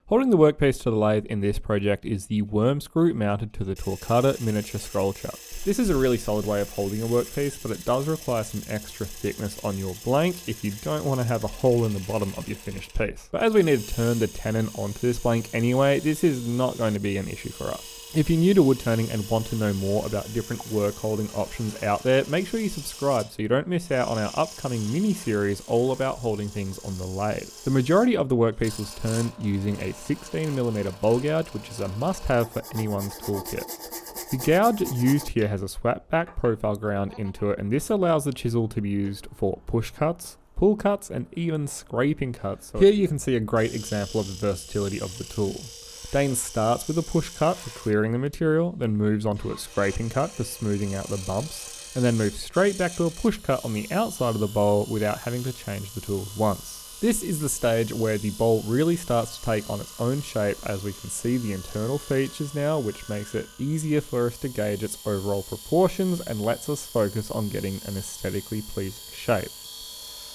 Holding the workpiece to the lathe in this project is the worm screw mounted to the TORQUATA miniature scroll chuck. This is a really solid way of holding a workpiece, but it does require some extra thickness on your blank if you don't want to have a hole in the bottom of your finished piece. But as we need to turn the tenon onto this blank anyway, this is not going to be an issue for us. If you're new to wood turning and want to know more about different work holding options out there, make sure you subscribe so you don't miss out on our upcoming mini-series all about holding things on the lathe. The majority of the workpiece was turned using a 16mm bowl gouge, which is a must-have for anyone's toolkit. The gouge used here has a swap back profile ground into it, and this allows the chisel to be used for push cuts, pull cuts, and even scraping cuts. So here you can see a great example of the versatility of the tool. Dane starts with a push cut for clearing the material, then moves onto a scraping cut for smoothing out the bumps, and then moves straight back to a push cut on the outside of the bowl without having to change the tool once. This is the stage where the bowl really starts to take on its own shape, as we can see the internal features now, which makes it easier for us to gauge its overall proportions and lets us focus on getting an aesthetically pleasing shape.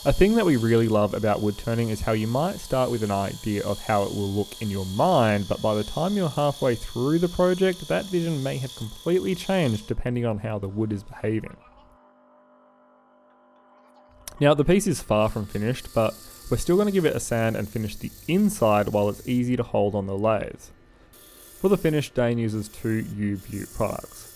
A thing that we really love about wood turning is how you might start with an idea of how it will look in your mind, but by the time you're halfway through the project, that vision may have completely changed depending on how the wood is behaving. Now the piece is far from finished, but we're still going to give it a sand and finish the inside while it's easy to hold on the lathe. For the finish, Dane uses two U-Beaut products.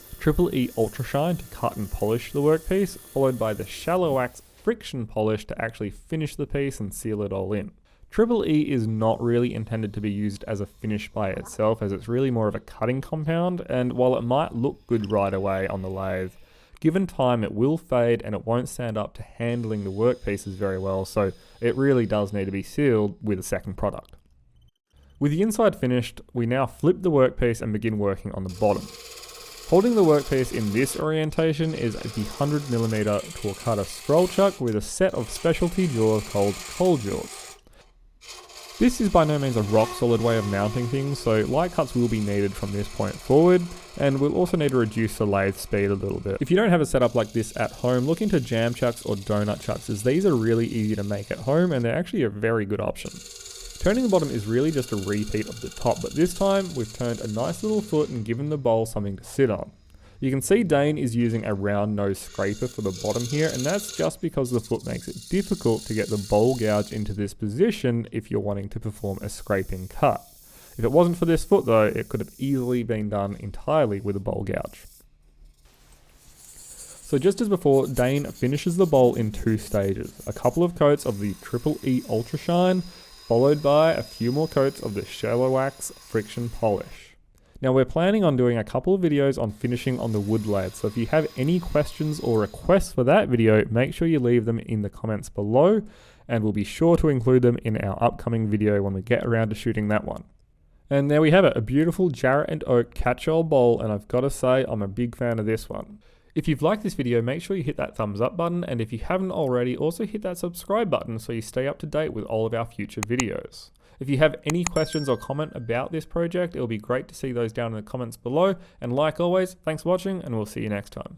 E Ultra Shine to cut and polish the workpiece, followed by the SHELLAWAX friction polish to actually finish the piece and seal it all in. E is not really intended to be used as a finish by itself, as it's really more of a cutting compound, and while it might look good right away on the lathe, given time it will fade and it won't stand up to handling the workpieces very well, so it really does need to be sealed with a second product. With the inside finished, we now flip the workpiece and begin working on the bottom. Holding the workpiece in this orientation is the 100mm TORQUATA scroll chuck with a set of specialty jaws called cold jaws. This is by no means a rock solid way of mounting things, so light cuts will be needed from this point forward, and we'll also need to reduce the lathe speed a little bit. If you don't have a setup like this at home, look into jam chucks or donut chucks, as these are really easy to make at home and they're actually a very good option. Turning the bottom is really just a repeat of the top, but this time we've turned a nice little foot and given the bowl something to sit on. You can see Dane is using a round nose scraper for the bottom here, and that's just because the foot makes it difficult to get the bowl gouge into this position if you're wanting to perform a scraping cut. If it wasn't for this foot though, it could have easily been done entirely with a bowl gouge. So just as before, Dane finishes the bowl in two stages. A couple of coats of the E Ultra Shine, followed by a few more coats of the SHELLAWAX friction polish. Now we're planning on doing a couple of videos on finishing on the wood lathe, so if you have any questions or requests for that video, make sure you leave them in the comments below, and we'll be sure to include them in our upcoming video when we get around to shooting that one. And there we have it, a beautiful Jarrah and oak catch-all bowl, and I've got to say I'm a big fan of this one. If you've liked this video, make sure you hit that thumbs up button, and if you haven't already, also hit that subscribe button so you stay up to date with all of our future videos. If you have any questions or comment about this project, it'll be great to see those down in the comments below, and like always, thanks for watching, and we'll see you next time.